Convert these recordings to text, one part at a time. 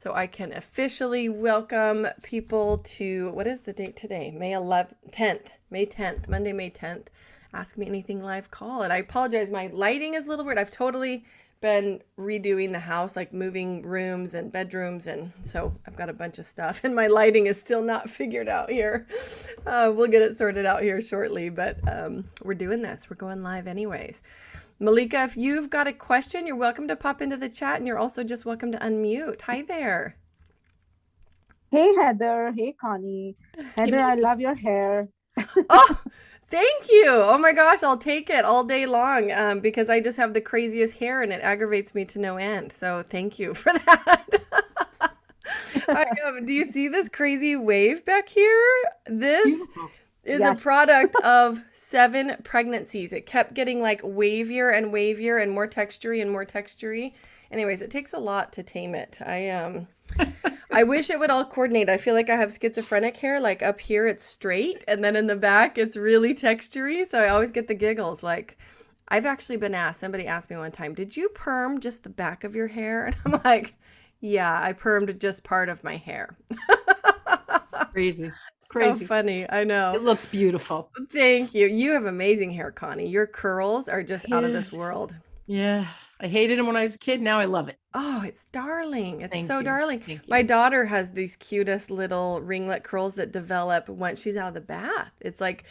so I can officially welcome people to, what is the date today? May 11th, 10th, May 10th, Monday, May 10th. Ask Me Anything live call. And I apologize, my lighting is a little weird. I've totally been redoing the house, like moving rooms and bedrooms. And so I've got a bunch of stuff and my lighting is still not figured out here. We'll get it sorted out here shortly, but we're doing this. We're going live anyways. Malika, if you've got a question, you're welcome to pop into the chat, and you're also just welcome to unmute. Hi there. Hey, Heather. Hey, Connie. Heather, I love your hair. Oh, thank you. Oh my gosh, I'll take it all day long because I just have the craziest hair and it aggravates me to no end. So thank you for that. Do you see this crazy wave back here? This Beautiful. is Yes. a product of 7 pregnancies. It kept getting like wavier and wavier and more textury and more textury. Anyways, it takes a lot to tame it. I wish it would all coordinate. I feel like I have schizophrenic hair. Like up here, it's straight, and then in the back, it's really textury. So I always get the giggles. Like, I've actually been asked, somebody asked me one time, did you perm just the back of your hair? And I'm like, yeah, I permed just part of my hair. Crazy. So funny. I know. It looks beautiful. Thank you. You have amazing hair, Connie. Your curls are just out of this world. Yeah. I hated them when I was a kid. Now I love it. Oh, it's darling. It's Thank so you. darling. Thank you. My daughter has these cutest little ringlet curls that develop once she's out of the bath. It's like,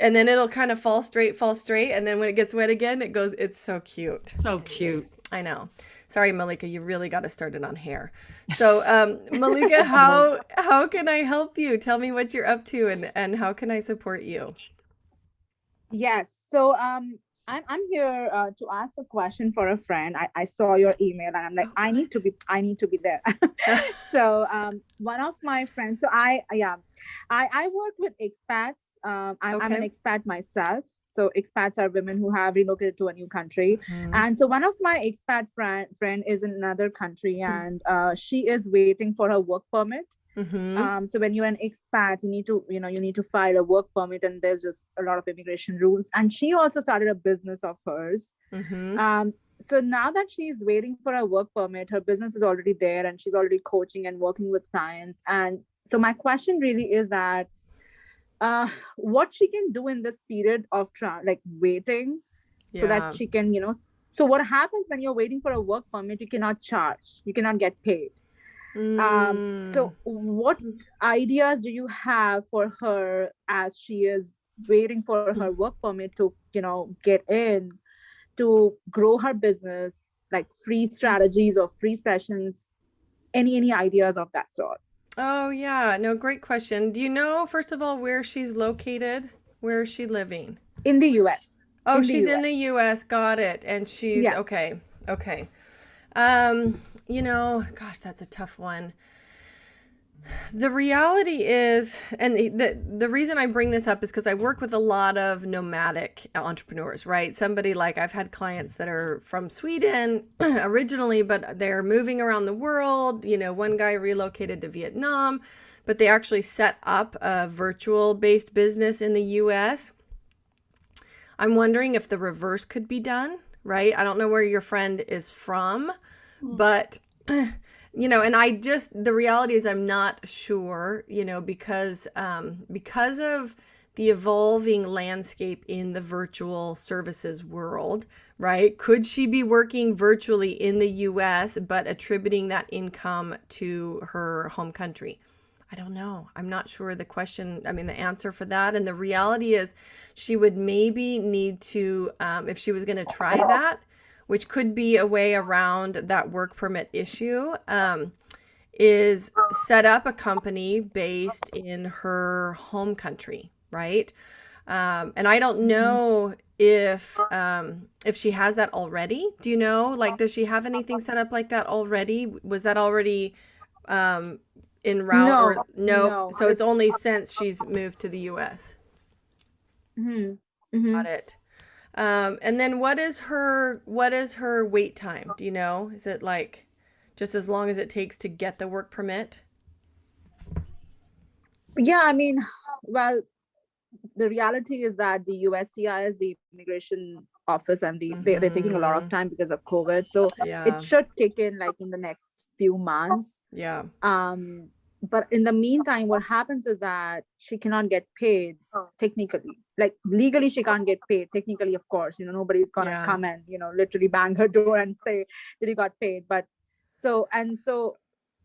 and then it'll kind of fall straight. And then when it gets wet again, it goes, it's so cute. So cute. I know. Sorry, Malika, you really got to start it on hair. So, Malika, how can I help you? Tell me what you're up to and how can I support you? Yes. So I'm here to ask a question for a friend. I saw your email and I'm like, I need to be there. So one of my friends, so I work with expats. I'm an expat myself. So expats are women who have relocated to a new country. And so one of my expat friend is in another country and she is waiting for her work permit. So when you're an expat, you need to file a work permit and there's just a lot of immigration rules. And she also started a business of hers. So now that she's waiting for a work permit, her business is already there and she's already coaching and working with clients. And so my question really is that what she can do in this period of waiting so that she can, so what happens when you're waiting for a work permit, you cannot charge, you cannot get paid. So what ideas do you have for her as she is waiting for her work permit to, get in to grow her business, like free strategies or free sessions, any ideas of that sort? Oh, yeah. No, great question. Do you know, first of all, where she's located? Where is she living? In the US. Oh, she's in the US. Got it. And she's okay. Okay. Gosh, that's a tough one. The reality is, and the reason I bring this up is because I work with a lot of nomadic entrepreneurs, right? Somebody like I've had clients that are from Sweden originally, but they're moving around the world. One guy relocated to Vietnam, but they actually set up a virtual based business in the US. I'm wondering if the reverse could be done, right? I don't know where your friend is from, but and the reality is I'm not sure, because of the evolving landscape in the virtual services world, right? Could she be working virtually in the US, but attributing that income to her home country? I don't know. I'm not sure the answer for that. And the reality is she would maybe need to, if she was going to try that, which could be a way around that work permit issue, is set up a company based in her home country, right? And I don't know if she has that already. Do you know? Like, does she have anything set up like that already? Was that already en route? No. So it's only since she's moved to the US. Got it. And then what is her wait time? Do you know? Is it like just as long as it takes to get the work permit? Yeah, well, the reality is that the USCIS, the Immigration office, and they're taking a lot of time because of COVID. So it should kick in like in the next few months. Yeah. But in the meantime, what happens is that she cannot get paid technically. Like legally, she can't get paid. Technically, of course, nobody's gonna come and literally bang her door and say that you got paid. But so.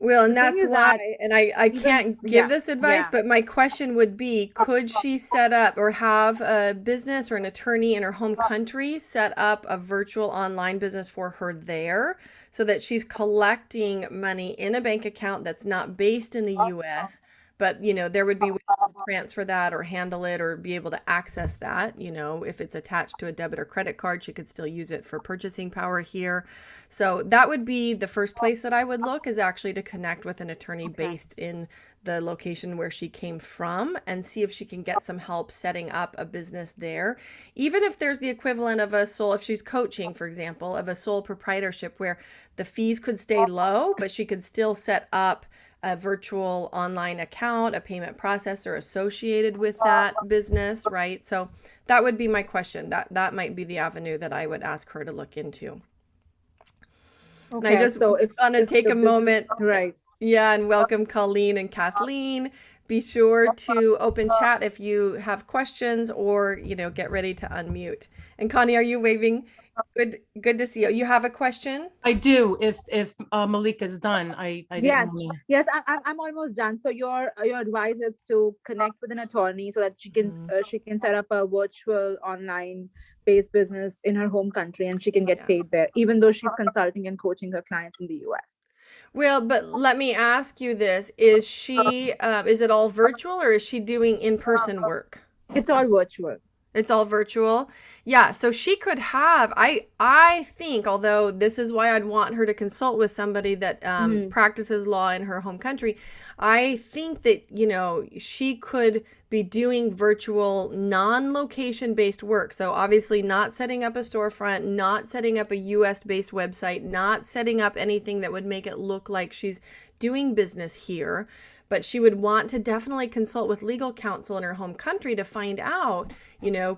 Well, and that's why, and I can't give this advice, but my question would be, could she set up or have a business or an attorney in her home country set up a virtual online business for her there so that she's collecting money in a bank account that's not based in the US, but, there would be ways to transfer that or handle it or be able to access that. If it's attached to a debit or credit card, she could still use it for purchasing power here. So that would be the first place that I would look, is actually to connect with an attorney based in the location where she came from and see if she can get some help setting up a business there. Even if there's the equivalent of if she's coaching, for example, of a sole proprietorship where the fees could stay low, but she could still set up a virtual online account, a payment processor associated with that business, right? So that would be my question. That might be the avenue that I would ask her to look into. Okay, and I just want to take a moment, right? Yeah, and welcome Colleen and Kathleen. Be sure to open chat if you have questions, or get ready to unmute. And Connie, are you waving? Good to see you. You have a question? I do. If Malika's done, I didn't. Yes, I'm almost done. So your advice is to connect with an attorney so that she can set up a virtual online based business in her home country, and she can get paid there, even though she's consulting and coaching her clients in the US. Well, but let me ask you this: is she is it all virtual, or is she doing in-person work? It's all virtual. It's all virtual. Yeah. So she could have, I think, although this is why I'd want her to consult with somebody that practices law in her home country. I think that, she could be doing virtual non-location based work. So obviously not setting up a storefront, not setting up a US based website, not setting up anything that would make it look like she's doing business here. But she would want to definitely consult with legal counsel in her home country to find out,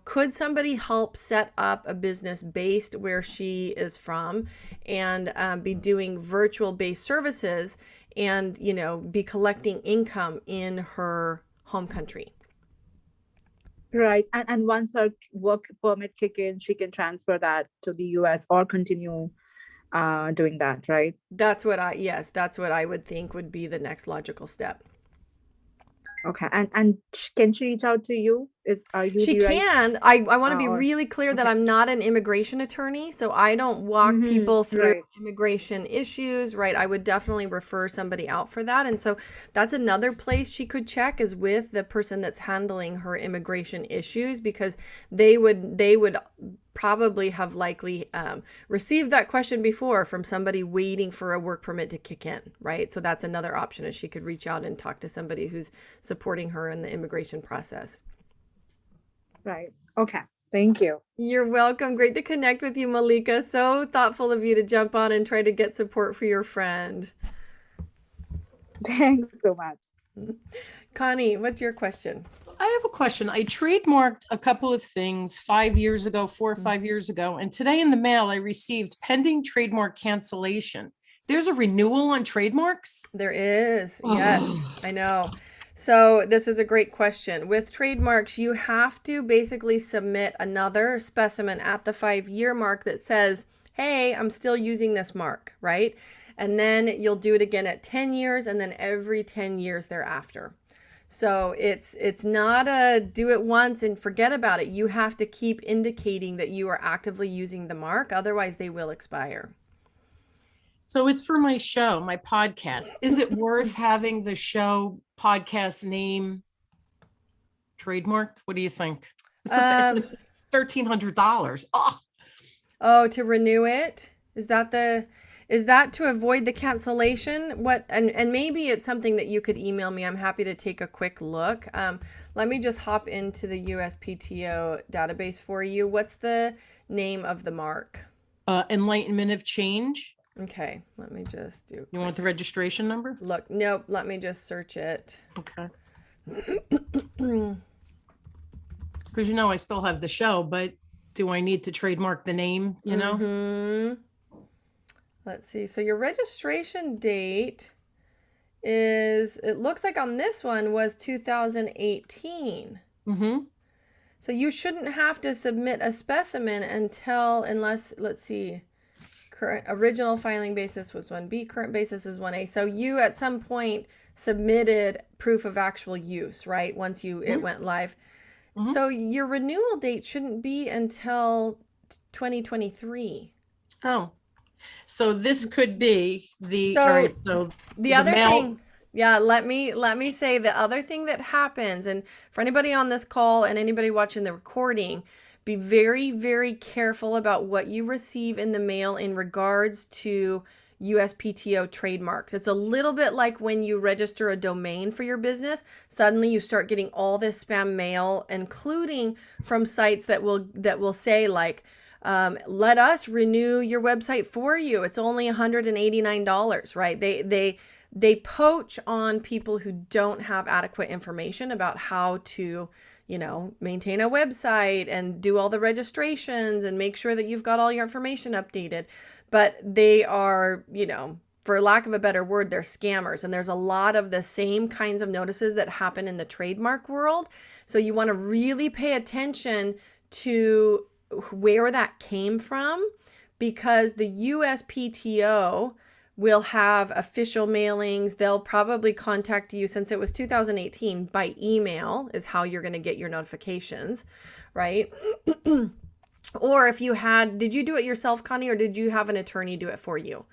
could somebody help set up a business based where she is from and be doing virtual based services and, be collecting income in her home country. Right. And once her work permit kick in, she can transfer that to the US or continue doing that, right? That's what I would think would be the next logical step. Okay. And can she reach out to you? She can. I want to be really clear that I'm not an immigration attorney, so I don't walk people through immigration issues, right? I would definitely refer somebody out for that. And so that's another place she could check, is with the person that's handling her immigration issues, because they would probably have likely received that question before from somebody waiting for a work permit to kick in, right? So that's another option, is she could reach out and talk to somebody who's supporting her in the immigration process. Right. Okay. Thank you. You're welcome. Great to connect with you, Malika. So thoughtful of you to jump on and try to get support for your friend. Thanks so much. Connie, what's your question? I have a question. I trademarked a couple of things 4 or 5 years ago, and today in the mail I received pending trademark cancellation. There's a renewal on trademarks? There is. Yes, I know. So this is a great question. With trademarks, you have to basically submit another specimen at the 5-year mark that says, hey, I'm still using this mark, right? And then you'll do it again at 10 years and then every 10 years thereafter. So it's not a do it once and forget about it. You have to keep indicating that you are actively using the mark. Otherwise, they will expire. So it's for my show, my podcast. Is it worth having the show podcast name trademarked? What do you think? It's $1,300. Oh, to renew it? Is that to avoid the cancellation? And maybe it's something that you could email me. I'm happy to take a quick look. Let me just hop into the USPTO database for you. What's the name of the mark? Enlightenment of Change. Okay, let me just do. You want the registration number? Look, nope, let me just search it. Okay. Because I still have the show, but do I need to trademark the name, you know? Let's see. So your registration date is, it looks like on this one was 2018. So you shouldn't have to submit a specimen unless, let's see, current original filing basis was 1B, current basis is 1A. So you at some point submitted proof of actual use, right? Once it went live. So your renewal date shouldn't be until 2023. Oh, so this could be the, So all right, so the other thing, yeah, let me say the other thing that happens, and for anybody on this call and anybody watching the recording, be very, very careful about what you receive in the mail in regards to USPTO trademarks. It's a little bit like when you register a domain for your business, suddenly you start getting all this spam mail, including from sites that will say like, let us renew your website for you. It's only $189, right? They poach on people who don't have adequate information about how to, maintain a website and do all the registrations and make sure that you've got all your information updated. But they are, for lack of a better word, they're scammers. And there's a lot of the same kinds of notices that happen in the trademark world. So you want to really pay attention to where that came from, because the USPTO will have official mailings. They'll probably contact you, since it was 2018, by email is how you're going to get your notifications, right? Or if you did you do it yourself, Connie, or did you have an attorney do it for you?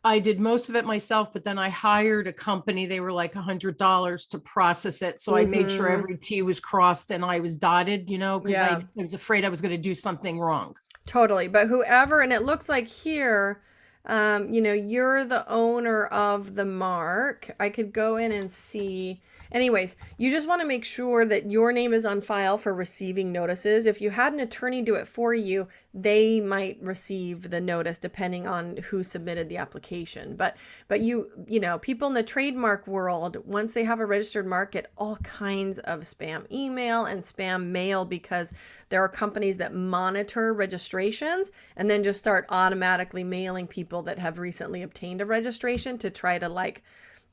I did most of it myself, but then I hired a company. They were like $100 to process it. So I made sure every T was crossed and I was dotted, because I was afraid I was going to do something wrong. Totally. But whoever, and it looks like here, you're the owner of the mark. I could go in and see. Anyways, you just want to make sure that your name is on file for receiving notices. If you had an attorney do it for you, they might receive the notice depending on who submitted the application. But people in the trademark world, once they have a registered mark, get all kinds of spam email and spam mail, because there are companies that monitor registrations and then just start automatically mailing people that have recently obtained a registration to try to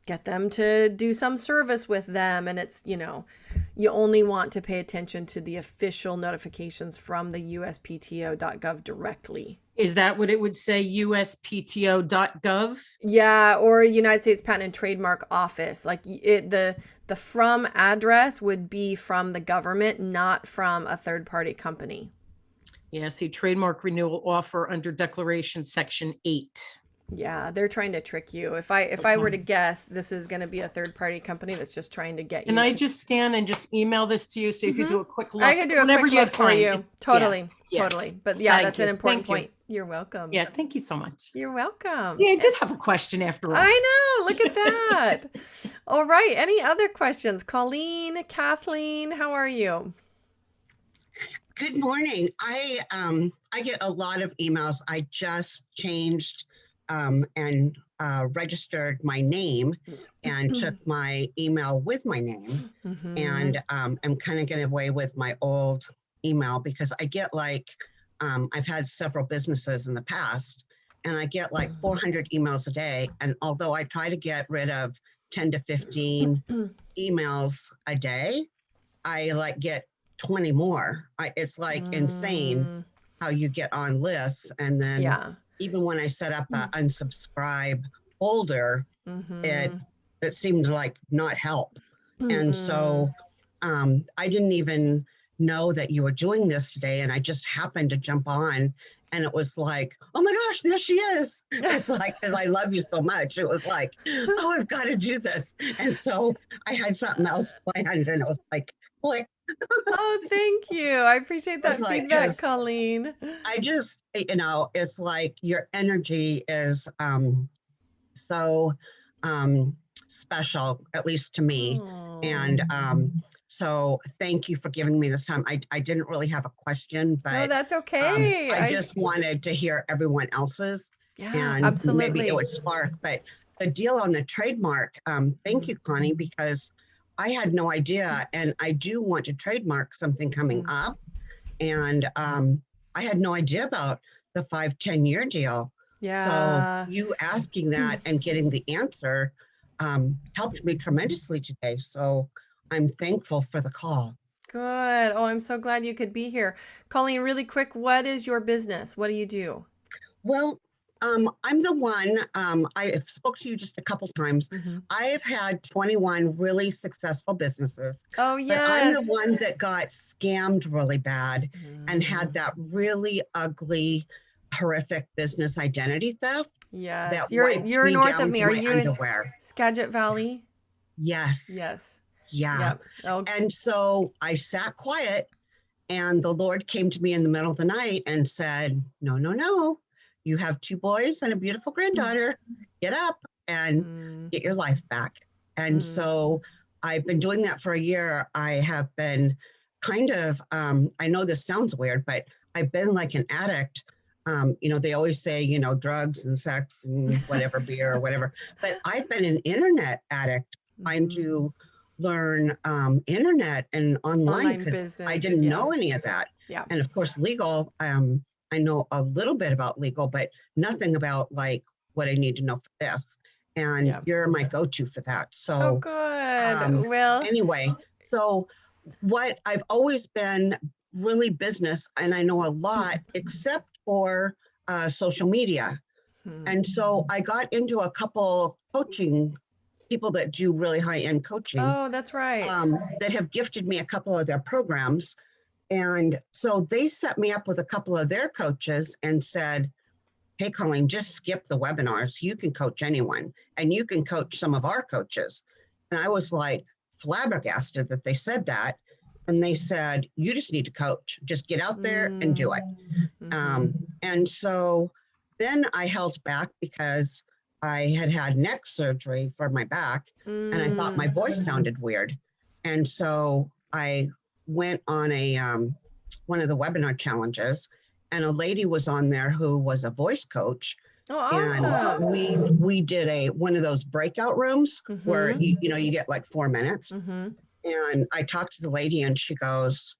get them to do some service with them. And it's, you only want to pay attention to the official notifications from the USPTO.gov directly. Is that what it would say, USPTO.gov? Yeah, or United States Patent and Trademark Office. The from address would be from the government, not from a third-party company. Yeah, see, trademark renewal offer under declaration section 8. Yeah, they're trying to trick you. If I were to guess, this is going to be a third-party company that's just trying to get you. Can I just scan and just email this to you so you could do a quick look? I could do a quick look for you. Totally. But yeah, that's an important point. You're welcome. Yeah, thank you so much. You're welcome. Yeah, I did have a question after all. I know. Look at that. All right. Any other questions? Colleen, Kathleen, how are you? Good morning. I get a lot of emails. I just changed and registered my name and took my email with my name. And I'm kind of getting away with my old email, because I get I've had several businesses in the past, and I get 400 emails a day. And although I try to get rid of 10 to 15 emails a day, I get 20 more. It's insane how you get on lists. And then even when I set up an unsubscribe folder, it seemed to not help. And so I didn't even know that you were doing this today. And I just happened to jump on, and it was like, oh my gosh, there she is. It's because I love you so much. It was oh, I've got to do this. And so I had something else planned, and it was click. Oh, thank you. I appreciate that feedback, Colleen. I just, it's your energy is so special, at least to me. Aww. And so thank you for giving me this time. I didn't really have a question, but no, that's okay. I just wanted to hear everyone else's. Yeah, and absolutely. Maybe it would spark. But the deal on the trademark, thank you, Connie, because I had no idea, and I do want to trademark something coming up. And I had no idea about the 5-10 year deal. Yeah. So you asking that and getting the answer helped me tremendously today. So I'm thankful for the call. Good. Oh, I'm so glad you could be here. Colleen, really quick, what is your business? What do you do? Well, I'm the one, I have spoke to you just a couple times. Mm-hmm. I've had 21 really successful businesses, Oh, but I'm the yes. one that got scammed really bad and had that really ugly, horrific business identity theft Yes. that wiped You're me north of down me. to Are my you in underwear. Skagit Valley? Yes. Yes. Yeah. Yep. Oh, And so I sat quiet, and the Lord came to me in the middle of the night and said, no, no, no. You have 2 boys and a beautiful granddaughter. Get up and mm, get your life back. And mm. so I've been doing that for a year. I have been kind of, I know this sounds weird, but I've been like an addict. They always say, drugs and sex and whatever, beer or whatever. But I've been an internet addict trying Mhm. to learn internet and online because I business. didn't Yeah. know any of that. Yeah. And of course, legal, I know a little bit about legal, but nothing about like what I need to know for this. And Yeah. you're my go-to for that. Oh, So good. Well, anyway, so what I've always been really business, and I know a lot except for social media. And so I got into a couple coaching people that do really high-end coaching oh, that's right. that have gifted me a couple of their programs. And so they set me up with a couple of their coaches and said, hey, Colleen, just skip the webinars. You can coach anyone, and you can coach some of our coaches. And I was like flabbergasted that they said that. And they said, you just need to coach. Just get out there and do it. And so then I held back because I had neck surgery for my back, and I thought my voice sounded weird. And so I went on a one of the webinar challenges, and a lady was on there who was a voice coach. Oh, awesome. And we did one of those breakout rooms where you get like 4 minutes. And I talked to the lady, and she goes,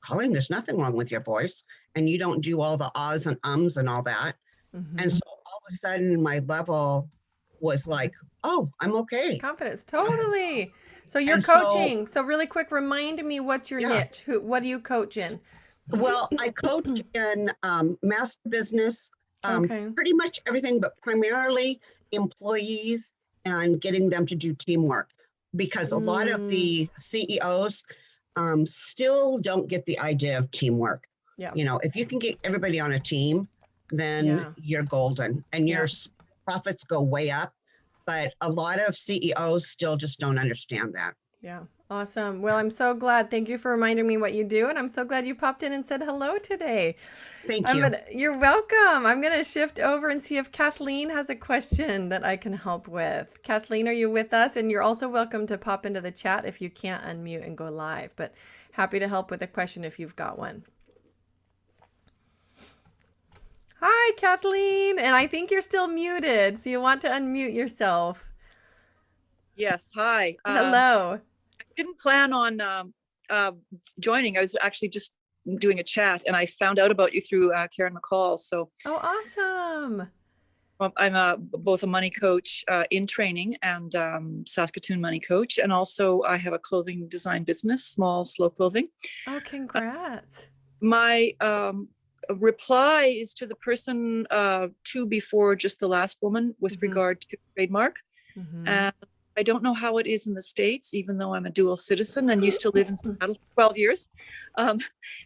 Colleen, there's nothing wrong with your voice, and you don't do all the ahs and ums and all that. And so all of a sudden my level was like, oh, I'm okay. Confidence. Totally. So you're And coaching. So really quick, remind me, what's your Yeah. niche? What do you coach in? Well, I coach in master business, Okay. pretty much everything, but primarily employees and getting them to do teamwork, because a lot of the CEOs still don't get the idea of teamwork. Yeah. If you can get everybody on a team, then Yeah. you're golden, and your profits go way up. But a lot of CEOs still just don't understand that. Yeah. Awesome. Well, I'm so glad. Thank you for reminding me what you do. And I'm so glad you popped in and said hello today. Thank you. You're welcome. I'm going to shift over and see if Kathleen has a question that I can help with. Kathleen, are you with us? And you're also welcome to pop into the chat if you can't unmute and go live, but happy to help with a question if you've got one. Hi, Kathleen. And I think you're still muted, so you want to unmute yourself. Yes. Hi. Hello. I didn't plan on joining. I was actually just doing a chat, and I found out about you through Karen McCall. So, oh, awesome. I'm both a money coach in training and Saskatoon money coach, and also I have a clothing design business, small, slow clothing. Oh, congrats. My reply is to the person two before just the last woman with regard to trademark. And I don't know how it is in the States, even though I'm a dual citizen and used to live in Seattle for 12 years,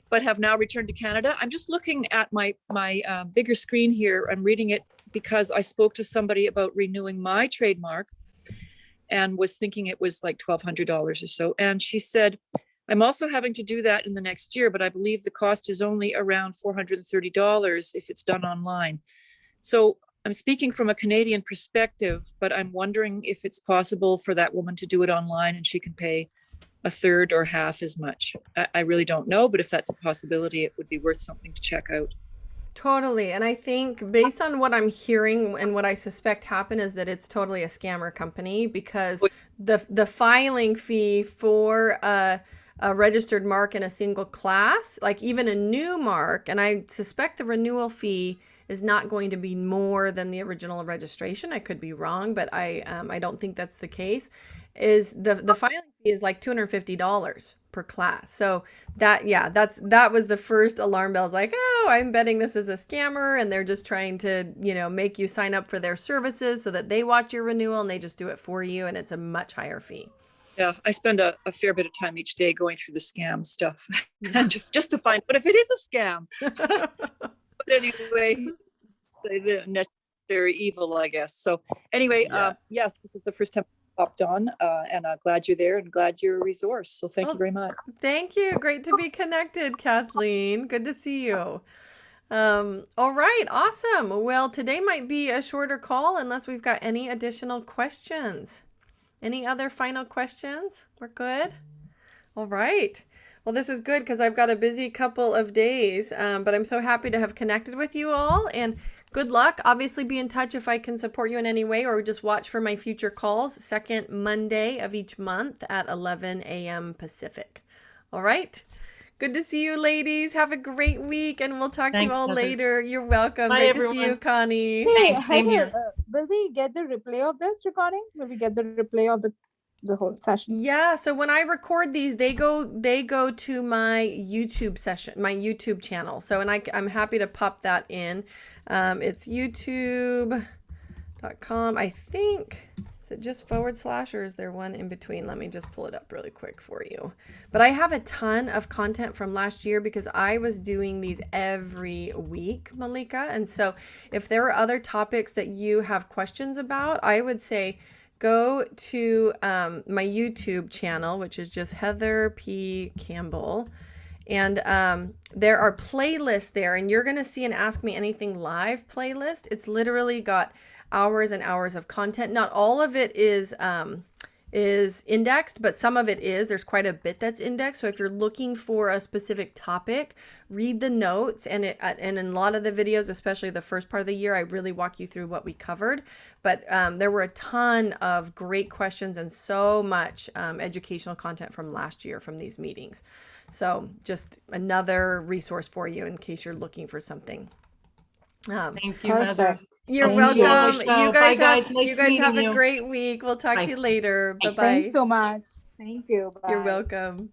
but have now returned to Canada. I'm just looking at my bigger screen here. I'm reading it because I spoke to somebody about renewing my trademark and was thinking it was like $1,200 or so. And she said, I'm also having to do that in the next year, but I believe the cost is only around $430 if it's done online. So I'm speaking from a Canadian perspective, but I'm wondering if it's possible for that woman to do it online and she can pay a third or half as much. I really don't know, but if that's a possibility, it would be worth something to check out. Totally. And I think based on what I'm hearing and what I suspect happened is that it's totally a scammer company, because the filing fee for a a registered mark in a single class, like even a new mark, and I suspect the renewal fee is not going to be more than the original registration. I could be wrong, but I don't think that's the case. Is the filing fee is like $250 per class. So that was the first alarm bells, like, oh, I'm betting this is a scammer and they're just trying to, make you sign up for their services so that they watch your renewal and they just do it for you, and it's a much higher fee. Yeah, I spend a fair bit of time each day going through the scam stuff just to find, but if it is a scam, but anyway, the necessary evil, I guess. So anyway, yes, this is the first time I popped on, and glad you're there and glad you're a resource. So thank you very much. Thank you. Great to be connected, Kathleen. Good to see you. All right, awesome. Well, today might be a shorter call unless we've got any additional questions. Any other final questions? We're good? All right. Well, this is good because I've got a busy couple of days, but I'm so happy to have connected with you all, and good luck. Obviously, be in touch if I can support you in any way, or just watch for my future calls, second Monday of each month at 11 a.m. Pacific. All right. Good to see you, ladies. Have a great week, and we'll talk to you all later. You're welcome. Bye, Great everyone. to see you, Connie. Hey, Same here. will we get the replay of this recording? Will we get the replay of the whole session? Yeah, so when I record these, they go to my YouTube session, my YouTube channel. So, and I'm happy to pop that in. It's youtube.com, I think. Is it just / or is there one in between? Let me just pull it up really quick for you. But I have a ton of content from last year because I was doing these every week, Malika. And so if there are other topics that you have questions about, I would say go to my YouTube channel, which is just Heather P. Campbell. And there are playlists there, and you're going to see an Ask Me Anything live playlist. It's literally got hours and hours of content. Not all of it is indexed, but some of it is. There's quite a bit that's indexed. So if you're looking for a specific topic, read the notes. And in a lot of the videos, especially the first part of the year, I really walk you through what we covered. But there were a ton of great questions and so much educational content from last year from these meetings. So just another resource for you in case you're looking for something. Thank you, Heather. You're Thank you. welcome. You guys Bye, have, Nice you guys have meeting a you. great week. We'll talk Bye. to you later. Bye-bye. Thanks so much. Thank you. Bye. You're welcome.